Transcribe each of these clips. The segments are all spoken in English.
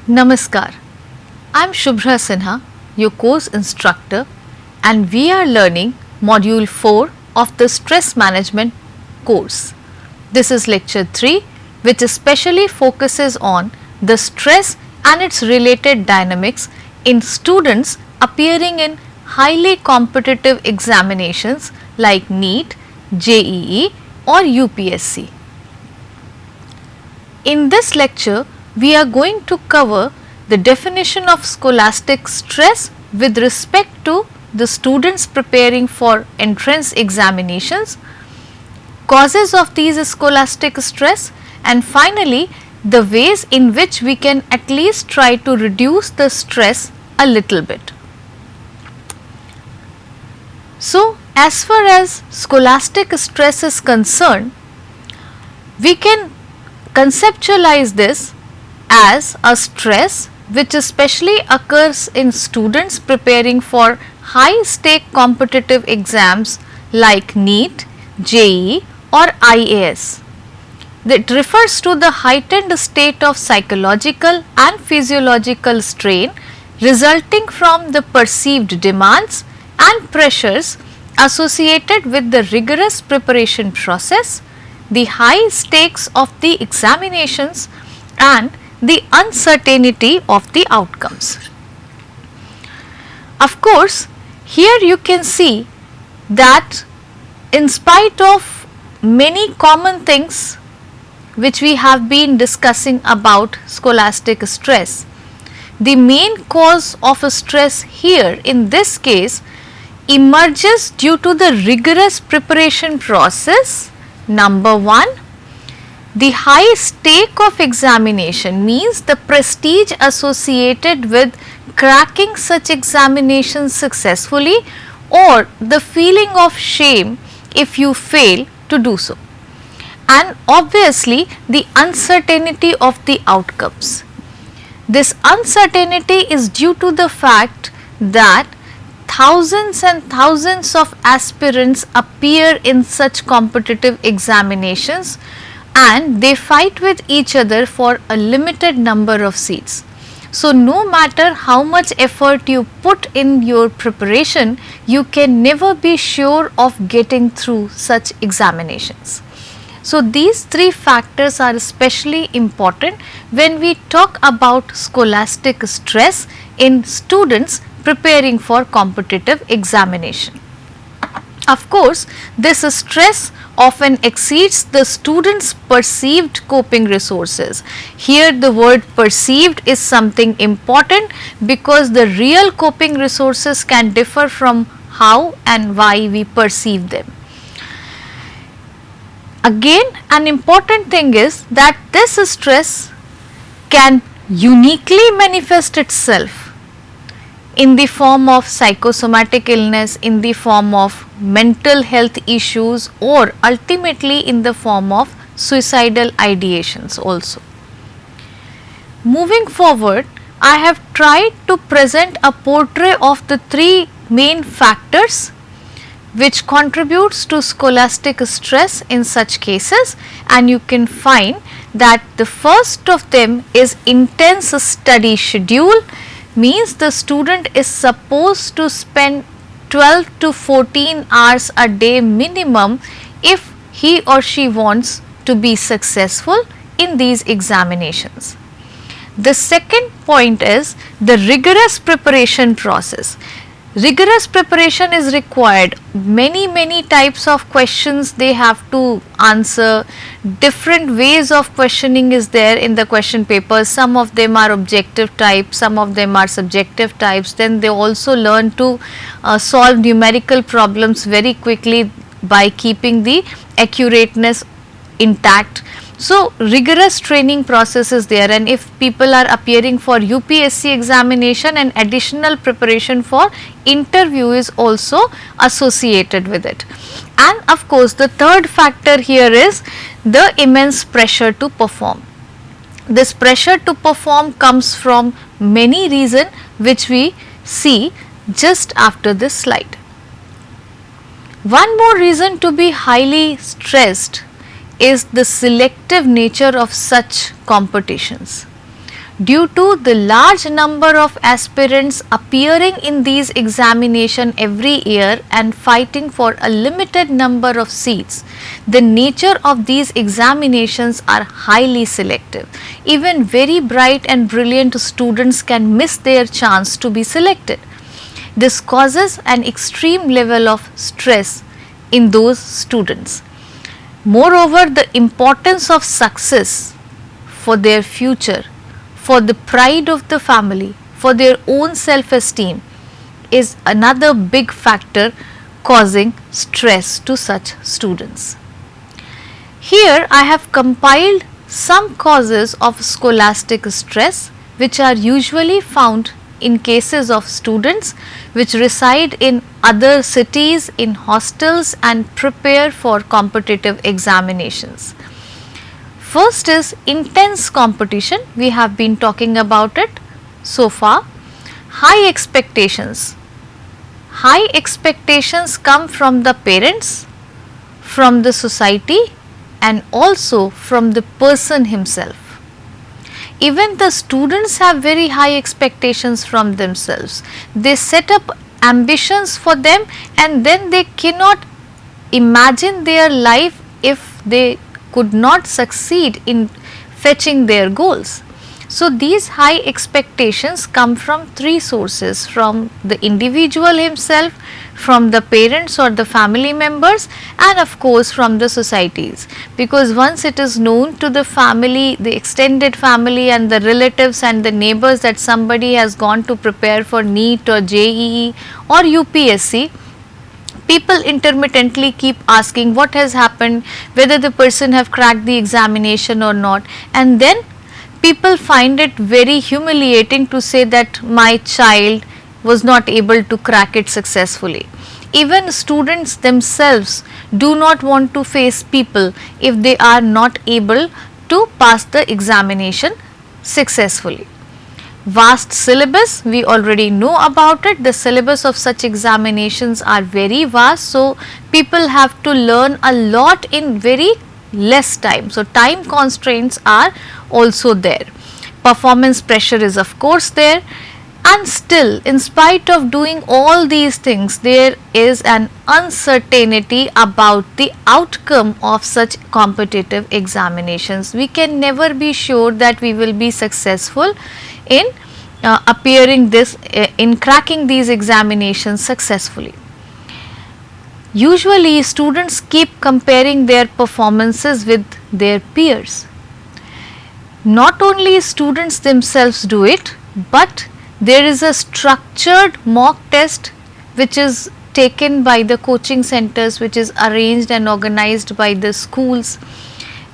Namaskar. I am Shubhra Sinha, your course instructor, and we are learning Module 4 of the Stress Management course. This is Lecture 3, which especially focuses on the stress and its related dynamics in students appearing in highly competitive examinations like NEET, JEE, or UPSC. In this lecture, we are going to cover the definition of scholastic stress with respect to the students preparing for entrance examinations, causes of these scholastic stress, and finally the ways in which we can at least try to reduce the stress a little bit. So, as far as scholastic stress is concerned, we can conceptualize this as a stress which especially occurs in students preparing for high stake competitive exams like NEET, JEE or IAS. It refers to the heightened state of psychological and physiological strain resulting from the perceived demands and pressures associated with the rigorous preparation process, the high stakes of the examinations and the uncertainty of the outcomes. Of course, here you can see that in spite of many common things which we have been discussing about scholastic stress, the main cause of stress here in this case emerges due to the rigorous preparation process. Number 1, the high stake of examination means the prestige associated with cracking such examinations successfully or the feeling of shame if you fail to do so, and obviously the uncertainty of the outcomes. This uncertainty is due to the fact that thousands and thousands of aspirants appear in such competitive examinations and they fight with each other for a limited number of seats. So, no matter how much effort you put in your preparation, you can never be sure of getting through such examinations. So, these three factors are especially important when we talk about scholastic stress in students preparing for competitive examination. Of course, this stress often exceeds the students' perceived coping resources. Here the word perceived is something important because the real coping resources can differ from how and why we perceive them. Again, an important thing is that this stress can uniquely manifest itself in the form of psychosomatic illness, in the form of mental health issues, or ultimately in the form of suicidal ideations also. Moving forward, I have tried to present a portrait of the three main factors which contributes to scholastic stress in such cases, and you can find that the first of them is intense study schedule, means the student is supposed to spend 12 to 14 hours a day minimum if he or she wants to be successful in these examinations. The second point is the rigorous preparation process. Rigorous preparation is required. Many types of questions they have to answer. Different ways of questioning is there in the question papers. Some of them are objective type, some of them are subjective types. Then they also learn to solve numerical problems very quickly by keeping the accurateness intact. So, rigorous training process is there, and if people are appearing for UPSC examination, and additional preparation for interview is also associated with it. And of course, the third factor here is the immense pressure to perform. This pressure to perform comes from many reasons which we see just after this slide. One more reason to be highly stressed is the selective nature of such competitions. Due to the large number of aspirants appearing in these examinations every year and fighting for a limited number of seats, the nature of these examinations are highly selective. Even very bright and brilliant students can miss their chance to be selected. This causes an extreme level of stress in those students. Moreover, the importance of success for their future, for the pride of the family, for their own self-esteem is another big factor causing stress to such students. Here I have compiled some causes of scholastic stress which are usually found in cases of students which reside in other cities, in hostels and prepare for competitive examinations. First is intense competition. We have been talking about it so far. High expectations. High expectations come from the parents, from the society and also from the person himself. Even the students have very high expectations from themselves. They set up ambitions for them and then they cannot imagine their life if they could not succeed in fetching their goals. So, these high expectations come from three sources: from the individual himself, from the parents or the family members and of course from the societies, because once it is known to the family, the extended family and the relatives and the neighbors that somebody has gone to prepare for NEET or JEE or UPSC, people intermittently keep asking what has happened, whether the person have cracked the examination or not, and then people find it very humiliating to say that my child was not able to crack it successfully. Even students themselves do not want to face people if they are not able to pass the examination successfully. Vast syllabus, we already know about it. The syllabus of such examinations are very vast, so people have to learn a lot in very less time. So, time constraints are also there. Performance pressure is of course there, and still in spite of doing all these things, there is an uncertainty about the outcome of such competitive examinations. We can never be sure that we will be successful in in cracking these examinations successfully. Usually students keep comparing their performances with their peers. Not only students themselves do it, but there is a structured mock test which is taken by the coaching centers, which is arranged and organized by the schools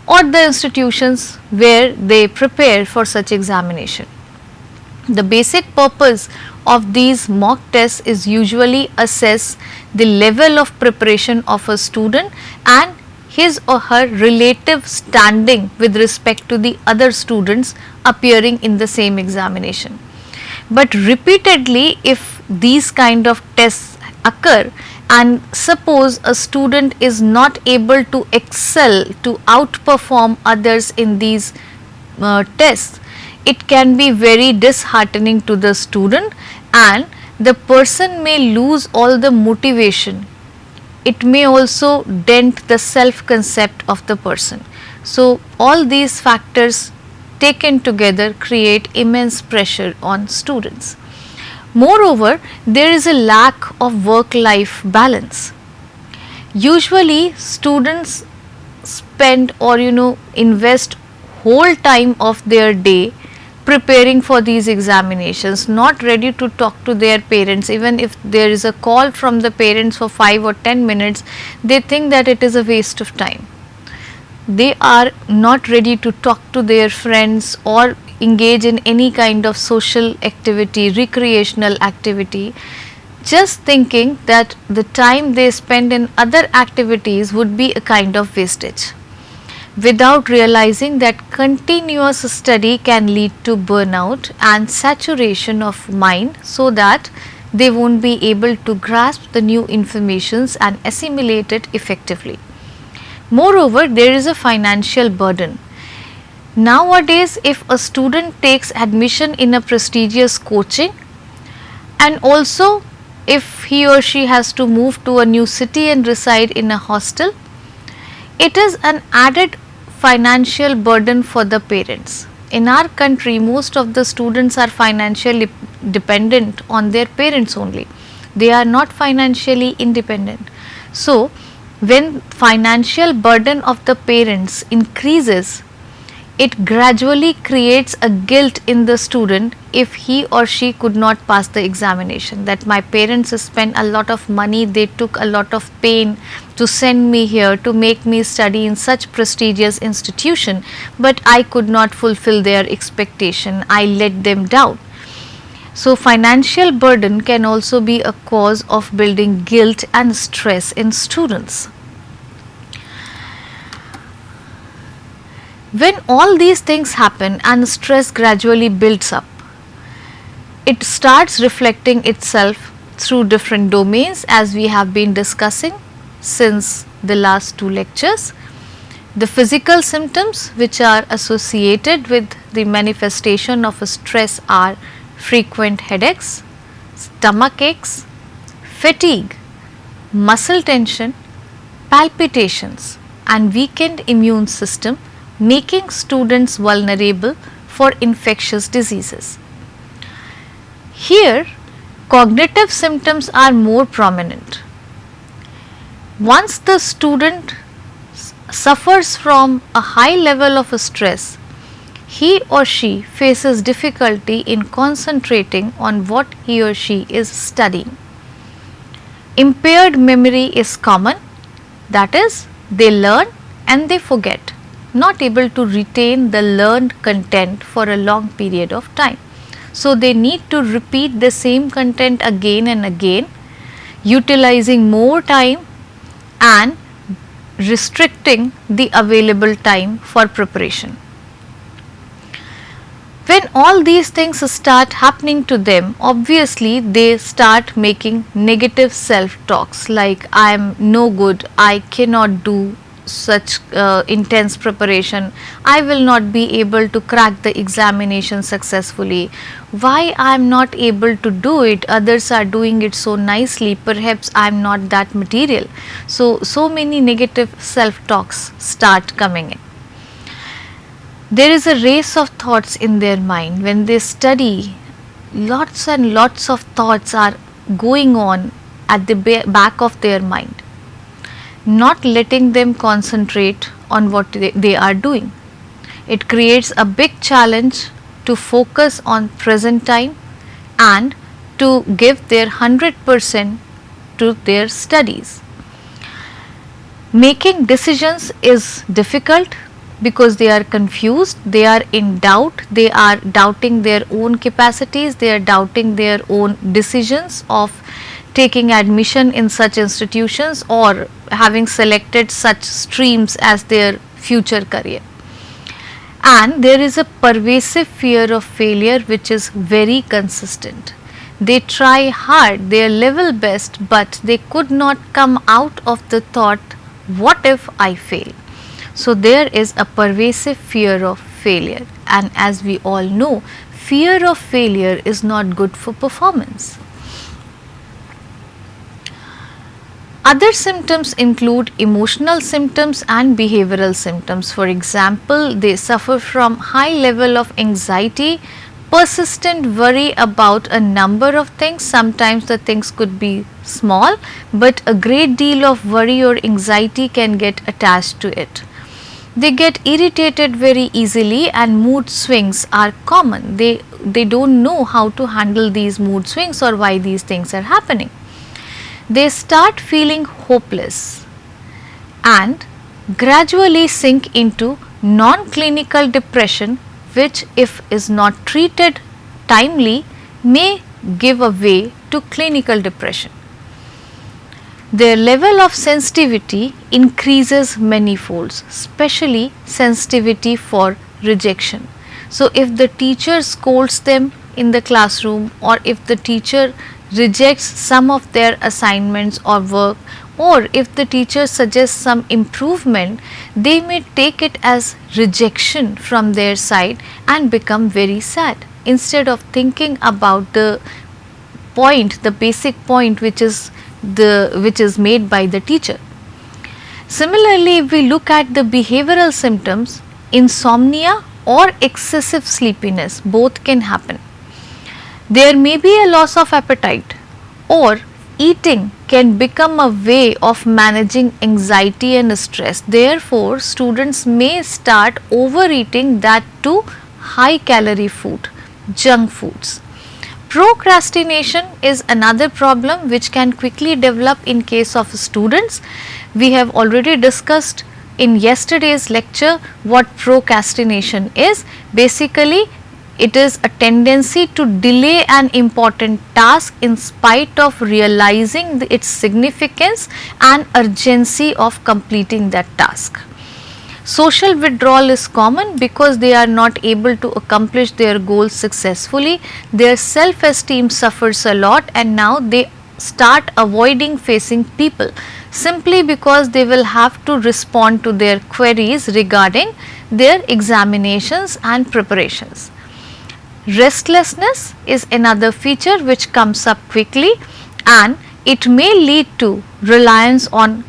or the institutions where they prepare for such examination. The basic purpose of these mock tests is usually assess the level of preparation of a student and his or her relative standing with respect to the other students appearing in the same examination. But repeatedly, if these kind of tests occur and suppose a student is not able to excel, to outperform others in these tests, it can be very disheartening to the student and the person may lose all the motivation. It may also dent the self concept of the person. So, all these factors taken together create immense pressure on students. Moreover, there is a lack of work life balance. Usually students spend or invest whole time of their day preparing for these examinations, not ready to talk to their parents. Even if there is a call from the parents for 5 or 10 minutes, they think that it is a waste of time. They are not ready to talk to their friends or engage in any kind of social activity, recreational activity, just thinking that the time they spend in other activities would be a kind of wastage, without realizing that continuous study can lead to burnout and saturation of mind, so that they won't be able to grasp the new informations and assimilate it effectively. Moreover, there is a financial burden. Nowadays, if a student takes admission in a prestigious coaching, and also if he or she has to move to a new city and reside in a hostel, it is an added financial burden for the parents. In our country, most of the students are financially dependent on their parents only. They are not financially independent. So, when financial burden of the parents increases, it gradually creates a guilt in the student if he or she could not pass the examination, that my parents spent a lot of money, they took a lot of pain to send me here, to make me study in such prestigious institution, but I could not fulfill their expectation, I let them down. So, financial burden can also be a cause of building guilt and stress in students. When all these things happen and stress gradually builds up, it starts reflecting itself through different domains as we have been discussing since the last two lectures. The physical symptoms which are associated with the manifestation of a stress are frequent headaches, stomach aches, fatigue, muscle tension, palpitations and weakened immune system, making students vulnerable for infectious diseases. Here, cognitive symptoms are more prominent. Once the student suffers from a high level of stress, he or she faces difficulty in concentrating on what he or she is studying. Impaired memory is common, that is, they learn and they forget, not able to retain the learned content for a long period of time. So, they need to repeat the same content again and again, utilizing more time and restricting the available time for preparation. When all these things start happening to them, obviously they start making negative self-talks like I am no good, I cannot do such intense preparation, I will not be able to crack the examination successfully, why I am not able to do it, others are doing it so nicely, perhaps I am not that material. So many negative self-talks start coming in. There is a race of thoughts in their mind. When they study, lots and lots of thoughts are going on at the back of their mind, not letting them concentrate on what they are doing. It creates a big challenge to focus on present time and to give their 100% to their studies. Making decisions is difficult because they are confused, they are in doubt, they are doubting their own capacities, they are doubting their own decisions of taking admission in such institutions or having selected such streams as their future career. And there is a pervasive fear of failure which is very consistent. They try hard, their level best, but they could not come out of the thought, what if I fail? So, there is a pervasive fear of failure, and as we all know, fear of failure is not good for performance. Other symptoms include emotional symptoms and behavioral symptoms. For example, they suffer from high level of anxiety, persistent worry about a number of things. Sometimes the things could be small, but a great deal of worry or anxiety can get attached to it. They get irritated very easily and mood swings are common. They don't know how to handle these mood swings or why these things are happening. They start feeling hopeless and gradually sink into non-clinical depression, which if is not treated timely may give way to clinical depression. Their level of sensitivity increases many folds, especially sensitivity for rejection. So, if the teacher scolds them in the classroom or if the teacher rejects some of their assignments or work or if the teacher suggests some improvement, they may take it as rejection from their side and become very sad, instead of thinking about the point, the basic point which is made by the teacher. Similarly, if we look at the behavioral symptoms, insomnia or excessive sleepiness, both can happen. There may be a loss of appetite, or eating can become a way of managing anxiety and stress. Therefore, students may start overeating, that too high calorie food, junk foods. Procrastination is another problem which can quickly develop in case of students. We have already discussed in yesterday's lecture what procrastination is. Basically, it is a tendency to delay an important task in spite of realizing its significance and urgency of completing that task. Social withdrawal is common because they are not able to accomplish their goals successfully. Their self-esteem suffers a lot, and now they start avoiding facing people simply because they will have to respond to their queries regarding their examinations and preparations. Restlessness is another feature which comes up quickly, and it may lead to reliance on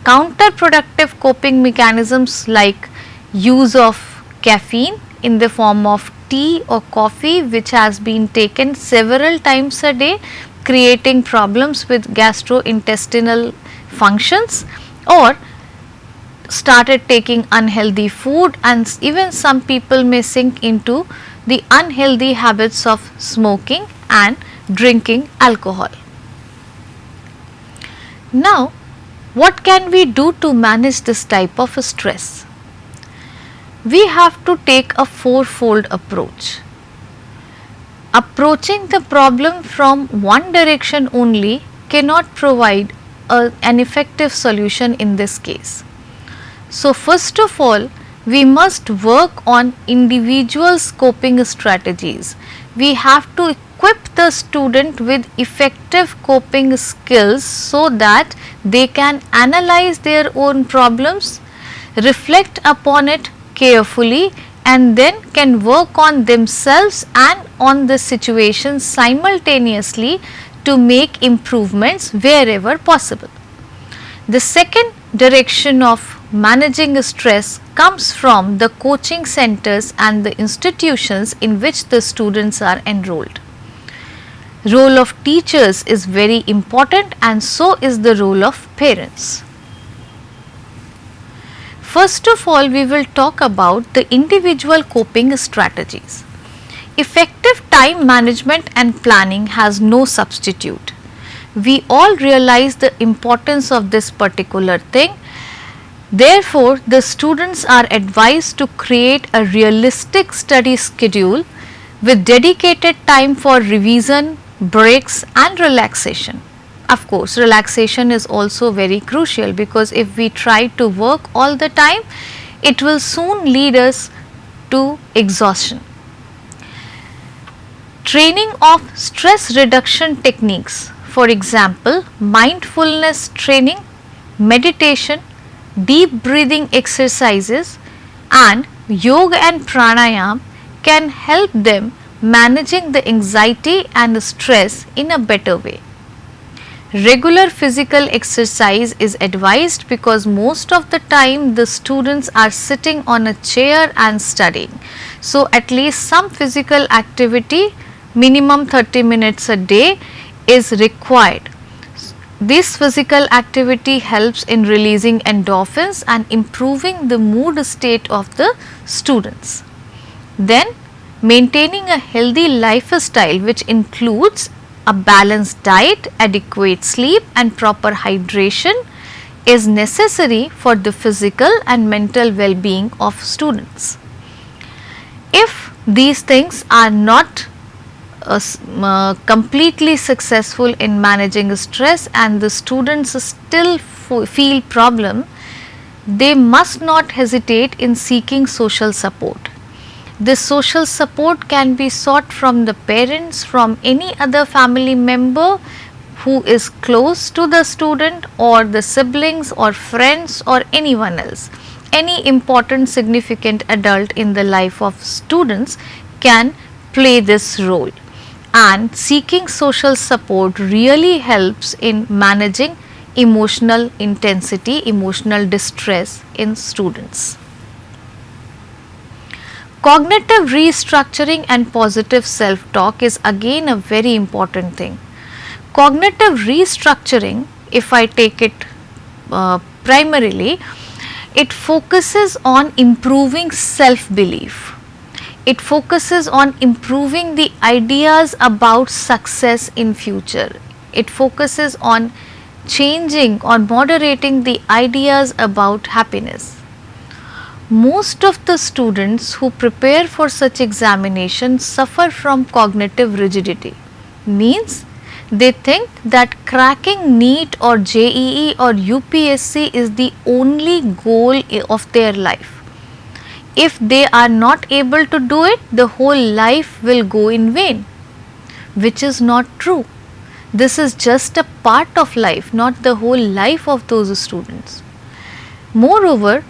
counterproductive coping mechanisms like use of caffeine in the form of tea or coffee, which has been taken several times a day, creating problems with gastrointestinal functions, or started taking unhealthy food, and even some people may sink into the unhealthy habits of smoking and drinking alcohol. Now, what can we do to manage this type of stress? We have to take a fourfold approach. Approaching the problem from one direction only cannot provide an effective solution in this case. So, first of all, we must work on individual coping strategies. We have to equip the student with effective coping skills so that they can analyze their own problems, reflect upon it carefully, and then can work on themselves and on the situation simultaneously to make improvements wherever possible. The second direction of managing stress comes from the coaching centers and the institutions in which the students are enrolled. Role of teachers is very important, and so is the role of parents. First of all, we will talk about the individual coping strategies. Effective time management and planning has no substitute. We all realize the importance of this particular thing. Therefore, the students are advised to create a realistic study schedule with dedicated time for revision, breaks and relaxation. Of course, relaxation is also very crucial, because if we try to work all the time, it will soon lead us to exhaustion. Training of stress reduction techniques, for example, mindfulness training, meditation, deep breathing exercises and yoga and pranayam can help them managing the anxiety and stress in a better way. Regular physical exercise is advised because most of the time the students are sitting on a chair and studying. So, at least some physical activity, minimum 30 minutes a day, is required. This physical activity helps in releasing endorphins and improving the mood state of the students. Then, maintaining a healthy lifestyle which includes a balanced diet, adequate sleep and proper hydration is necessary for the physical and mental well-being of students. If these things are not completely successful in managing stress and the students still feel problem, they must not hesitate in seeking social support. This social support can be sought from the parents, from any other family member who is close to the student or the siblings or friends or anyone else. Any important significant adult in the life of students can play this role, and seeking social support really helps in managing emotional intensity, emotional distress in students. Cognitive restructuring and positive self-talk is again a very important thing. Cognitive restructuring, if I take it primarily, it focuses on improving self-belief. It focuses on improving the ideas about success in future. It focuses on changing or moderating the ideas about happiness. Most of the students who prepare for such examinations suffer from cognitive rigidity. Means they think that cracking NEET or JEE or UPSC is the only goal of their life. If they are not able to do it, the whole life will go in vain, which is not true. This is just a part of life, not the whole life of those students. Moreover,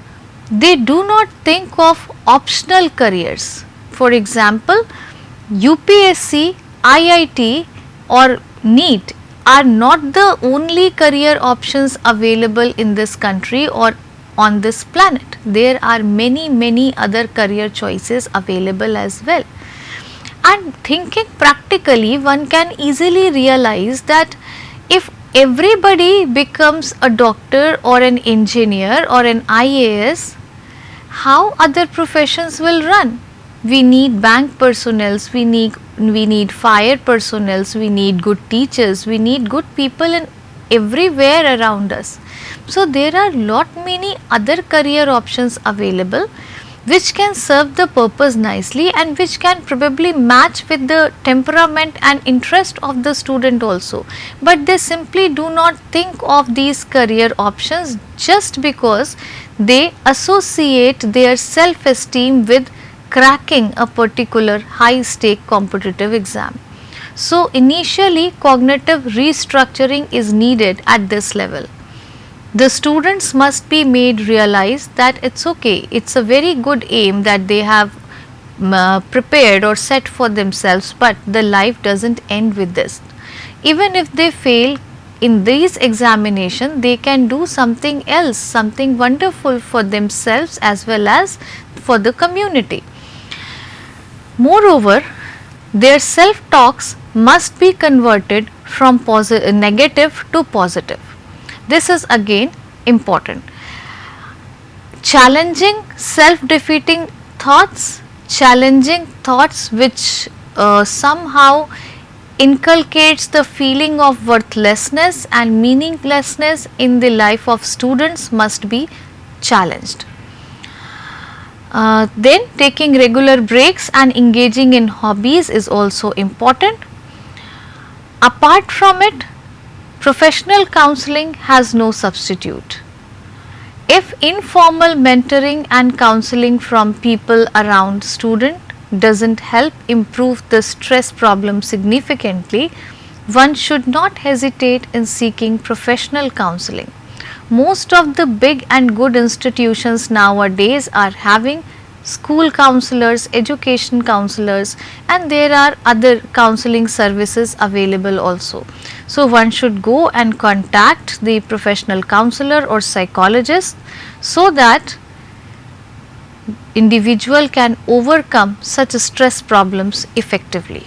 they do not think of optional careers. For example, UPSC, IIT or NEET are not the only career options available in this country or on this planet. There are many other career choices available as well. And thinking practically, one can easily realize that if everybody becomes a doctor or an engineer or an IAS, how other professions will run? We need bank personnel, we need fire personnel, we need good teachers, we need good people in everywhere around us. So there are many other career options available which can serve the purpose nicely and which can probably match with the temperament and interest of the student also. But they simply do not think of these career options just because they associate their self-esteem with cracking a particular high stake competitive exam. So initially cognitive restructuring is needed at this level. The students must be made realize that it's okay, it's a very good aim that they have prepared or set for themselves, but the life doesn't end with this. Even if they fail in these examinations, they can do something else, something wonderful for themselves as well as for the community. Moreover, their self-talks must be converted from negative to positive. This is again important. Challenging self-defeating thoughts, challenging thoughts which somehow inculcates the feeling of worthlessness and meaninglessness in the life of students must be challenged. Then taking regular breaks and engaging in hobbies is also important. Apart from it, professional counseling has no substitute. If informal mentoring and counseling from people around student doesn't help improve the stress problem significantly, one should not hesitate in seeking professional counseling. Most of the big and good institutions nowadays are having school counselors, education counselors, and there are other counseling services available also. So one should go and contact the professional counselor or psychologist so that individual can overcome such stress problems effectively.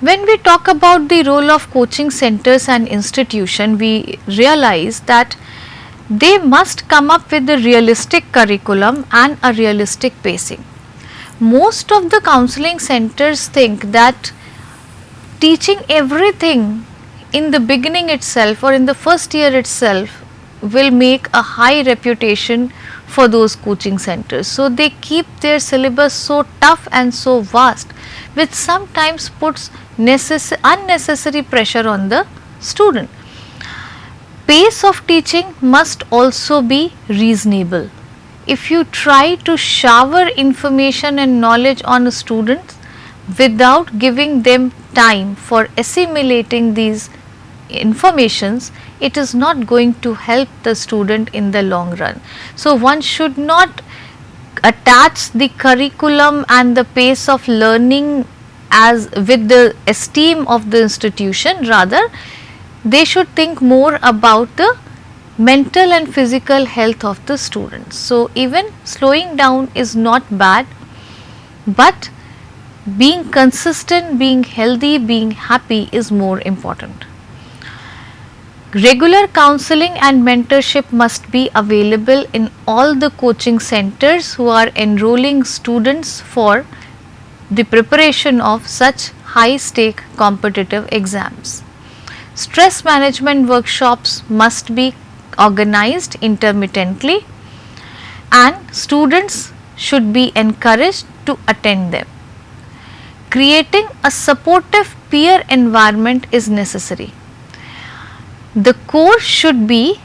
When we talk about the role of coaching centers and institution, we realize that they must come up with a realistic curriculum and a realistic pacing. Most of the counseling centers think that teaching everything in the beginning itself or in the first year itself will make a high reputation for those coaching centers. So they keep their syllabus so tough and so vast, which sometimes puts unnecessary pressure on the student. Pace of teaching must also be reasonable. If you try to shower information and knowledge on a student without giving them time for assimilating these informations, it is not going to help the student in the long run. So, one should not attach the curriculum and the pace of learning as with the esteem of the institution, rather they should think more about the mental and physical health of the students. So, even slowing down is not bad, but being consistent, being healthy, being happy is more important. Regular counseling and mentorship must be available in all the coaching centers who are enrolling students for the preparation of such high stake competitive exams. Stress management workshops must be organized intermittently and students should be encouraged to attend them. Creating a supportive peer environment is necessary. The course should be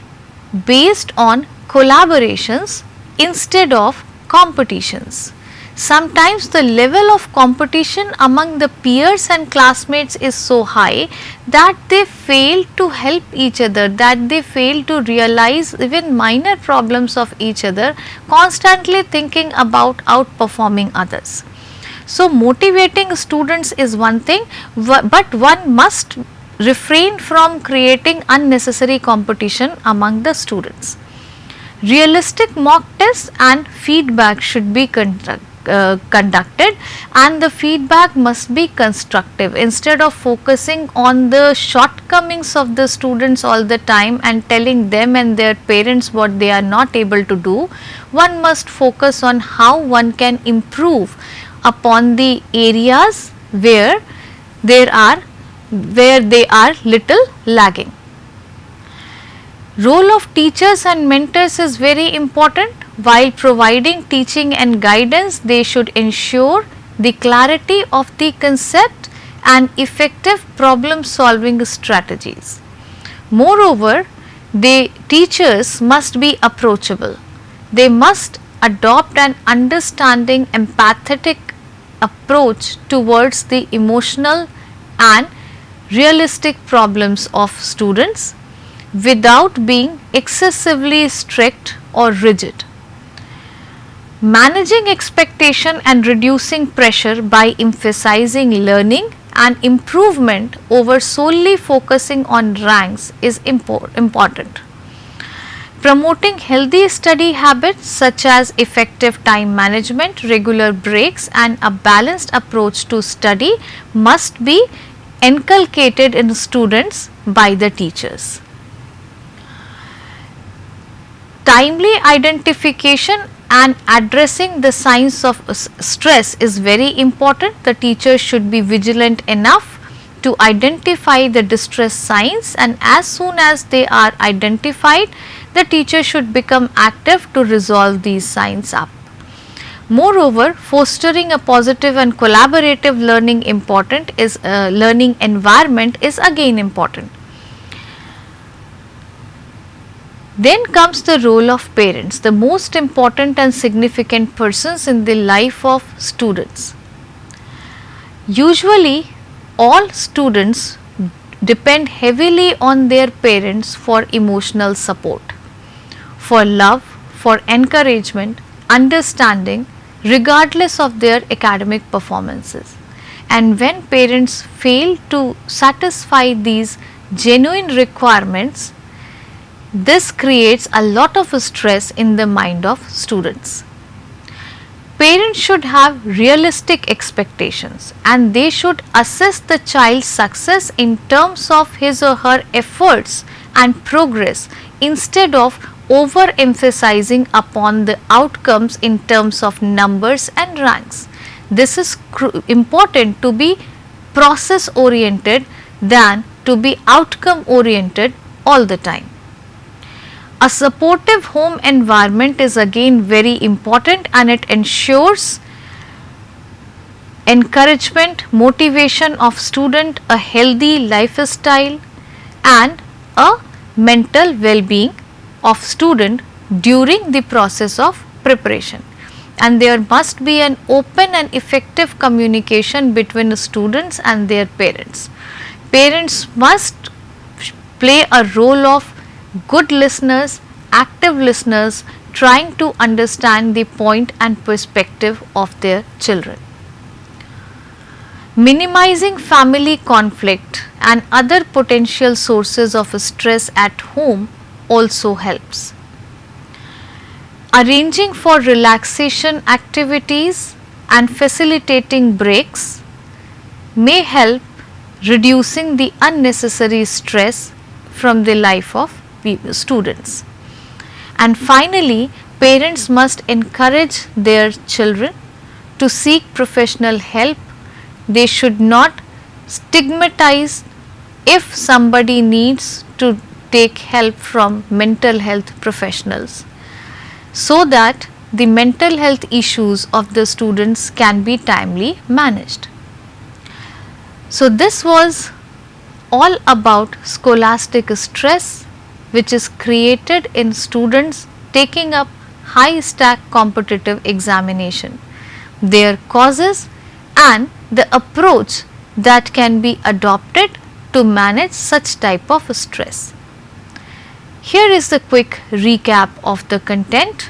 based on collaborations instead of competitions. Sometimes the level of competition among the peers and classmates is so high that they fail to help each other, that they fail to realize even minor problems of each other, constantly thinking about outperforming others. So, motivating students is one thing, but one must refrain from creating unnecessary competition among the students. Realistic mock tests and feedback should be conducted and the feedback must be constructive. Instead of focusing on the shortcomings of the students all the time and telling them and their parents what they are not able to do, one must focus on how one can improve upon the areas where they are little lagging. Role of teachers and mentors is very important. While providing teaching and guidance, they should ensure the clarity of the concept and effective problem solving strategies. Moreover, the teachers must be approachable. They must adopt an understanding, empathetic approach towards the emotional and realistic problems of students without being excessively strict or rigid. Managing expectation and reducing pressure by emphasizing learning and improvement over solely focusing on ranks is important. Promoting healthy study habits such as effective time management, regular breaks and a balanced approach to study must be inculcated in students by the teachers. Timely identification and addressing the signs of stress is very important. The teacher should be vigilant enough to identify the distress signs, and as soon as they are identified, the teacher should become active to resolve these signs up. Moreover, fostering a positive and collaborative learning environment is again important. Then comes the role of parents, the most important and significant persons in the life of students. Usually, all students depend heavily on their parents for emotional support, for love, for encouragement, understanding, regardless of their academic performances. And when parents fail to satisfy these genuine requirements, this creates a lot of stress in the mind of students. Parents should have realistic expectations and they should assess the child's success in terms of his or her efforts and progress instead of overemphasizing upon the outcomes in terms of numbers and ranks. This is important to be process oriented than to be outcome oriented all the time. A supportive home environment is again very important and it ensures encouragement, motivation of student, a healthy lifestyle and a mental well-being of student during the process of preparation. and there must be an open and effective communication between the students and their parents. Parents must play a role of good listeners, active listeners, trying to understand the point and perspective of their children. Minimizing family conflict and other potential sources of stress at home also helps. Arranging for relaxation activities and facilitating breaks may help reducing the unnecessary stress from the life of students. And finally, parents must encourage their children to seek professional help. They should not stigmatize if somebody needs to take help from mental health professionals, so that the mental health issues of the students can be timely managed. So, this was all about scholastic stress, which is created in students taking up high stack competitive examination, their causes and the approach that can be adopted to manage such type of stress. Here is the quick recap of the content.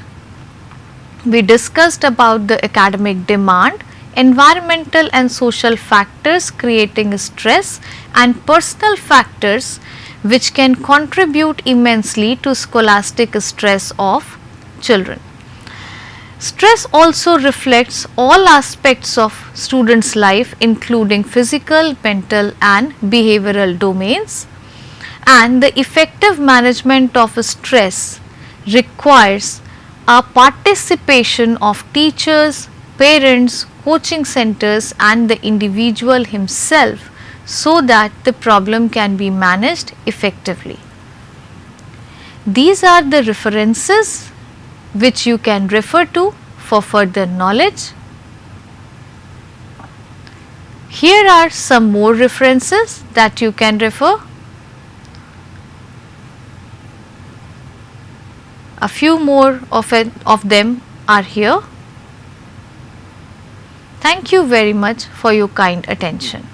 We discussed about the academic demand, environmental and social factors creating stress, and personal factors which can contribute immensely to scholastic stress of children. Stress also reflects all aspects of students' life, including physical, mental and behavioral domains, and the effective management of stress requires a participation of teachers, parents, coaching centers and the individual himself, so that the problem can be managed effectively. These are the references which you can refer to for further knowledge. Here are some more references that you can refer. A few more of them are here. Thank you very much for your kind attention.